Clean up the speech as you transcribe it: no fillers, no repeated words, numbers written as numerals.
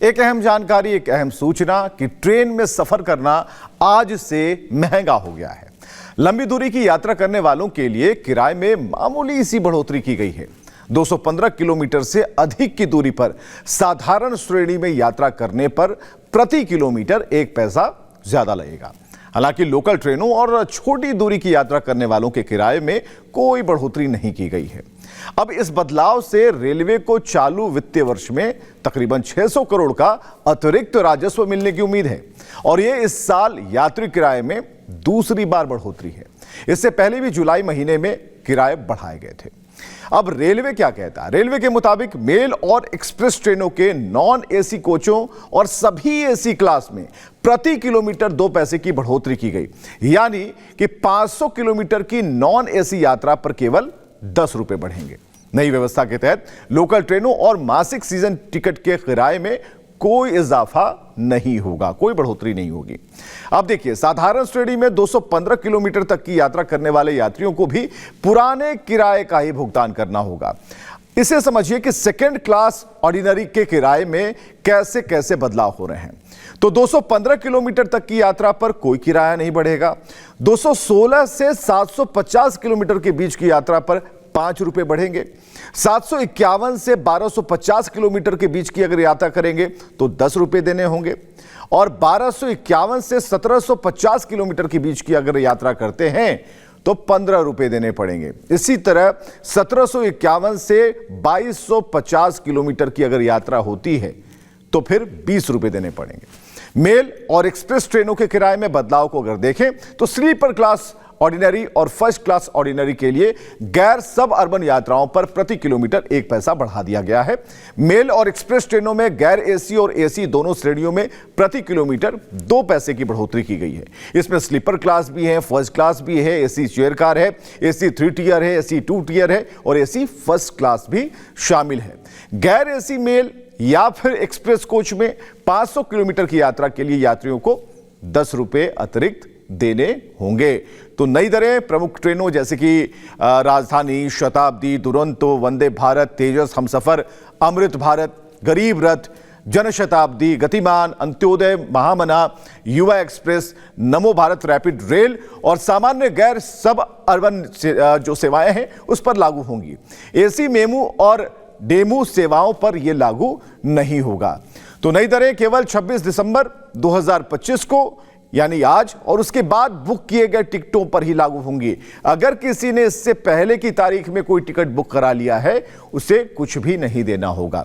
एक अहम जानकारी, एक अहम सूचना कि ट्रेन में सफर करना आज से महंगा हो गया है। लंबी दूरी की यात्रा करने वालों के लिए किराए में मामूली सी बढ़ोतरी की गई है। 215 किलोमीटर से अधिक की दूरी पर साधारण श्रेणी में यात्रा करने पर प्रति किलोमीटर 1 पैसा ज्यादा लगेगा। हालांकि लोकल ट्रेनों और छोटी दूरी की यात्रा करने वालों के किराए में कोई बढ़ोतरी नहीं की गई है। अब इस बदलाव से रेलवे को चालू वित्तीय वर्ष में तकरीबन 600 करोड़ का अतिरिक्त राजस्व मिलने की उम्मीद है और ये इस साल यात्री किराए में दूसरी बार बढ़ोतरी है। इससे पहले भी जुलाई महीने में किराए बढ़ाए गए थे। अब रेलवे क्या कहता है? रेलवे के मुताबिक मेल और एक्सप्रेस ट्रेनों के नॉन एसी कोचों और सभी एसी क्लास में प्रति किलोमीटर 2 पैसे की बढ़ोतरी की गई, यानी कि 500 किलोमीटर की नॉन एसी यात्रा पर केवल 10 रुपए बढ़ेंगे। नई व्यवस्था के तहत लोकल ट्रेनों और मासिक सीजन टिकट के किराए में कोई इजाफा नहीं होगा, कोई बढ़ोतरी नहीं होगी। अब देखिए, साधारण श्रेणी में 215 किलोमीटर तक की यात्रा करने वाले यात्रियों को भी पुराने किराए का ही भुगतान करना होगा। इसे समझिए कि सेकंड क्लास ऑर्डिनरी के किराए में कैसे कैसे बदलाव हो रहे हैं। तो 215 किलोमीटर तक की यात्रा पर कोई किराया नहीं बढ़ेगा। 216 से 750 किलोमीटर के बीच की यात्रा पर 5 रुपए बढ़ेंगे। 751 से 1250 किलोमीटर के बीच की अगर यात्रा करेंगे तो 10 रुपए देने होंगे और 1251 से 1750 किलोमीटर के बीच की अगर यात्रा करते हैं तो 15 रुपए देने पड़ेंगे। इसी तरह 1751 से 2250 किलोमीटर की अगर यात्रा होती है तो फिर 20 रुपए देने पड़ेंगे। मेल और एक्सप्रेस ट्रेनों के किराए में बदलाव को अगर देखें तो स्लीपर क्लास ऑर्डिनरी और फर्स्ट क्लास ऑर्डिनरी के लिए गैर सब अर्बन यात्राओं पर प्रति किलोमीटर 1 पैसा बढ़ा दिया गया है। मेल और एक्सप्रेस ट्रेनों में गैर एसी और एसी दोनों श्रेणियों में प्रति किलोमीटर 2 पैसे की बढ़ोतरी की गई है। इसमें स्लीपर क्लास भी है, फर्स्ट क्लास भी है, एसी चेयर कार है, एसी 3 टियर है, एसी 2 टियर है और एसी फर्स्ट क्लास भी शामिल है। गैर एसी मेल या फिर एक्सप्रेस कोच में 500 किलोमीटर की यात्रा के लिए यात्रियों को 10 रुपए अतिरिक्त देने होंगे। तो नई दरें प्रमुख ट्रेनों जैसे कि राजधानी, शताब्दी, दुरंतो, वंदे भारत, तेजस, हमसफर, अमृत भारत, गरीब रथ, जनशताब्दी, गतिमान, अंत्योदय, महामना, युवा एक्सप्रेस, नमो भारत रैपिड रेल और सामान्य गैर सब अर्बन जो सेवाएं हैं उस पर लागू होंगी। एसी मेमू और डेमू सेवाओं पर यह लागू नहीं होगा। तो नई दरें केवल 26 दिसंबर 2025 को यानी आज और उसके बाद बुक किए गए टिकटों पर ही लागू होंगी। अगर किसी ने इससे पहले की तारीख में कोई टिकट बुक करा लिया है उसे कुछ भी नहीं देना होगा।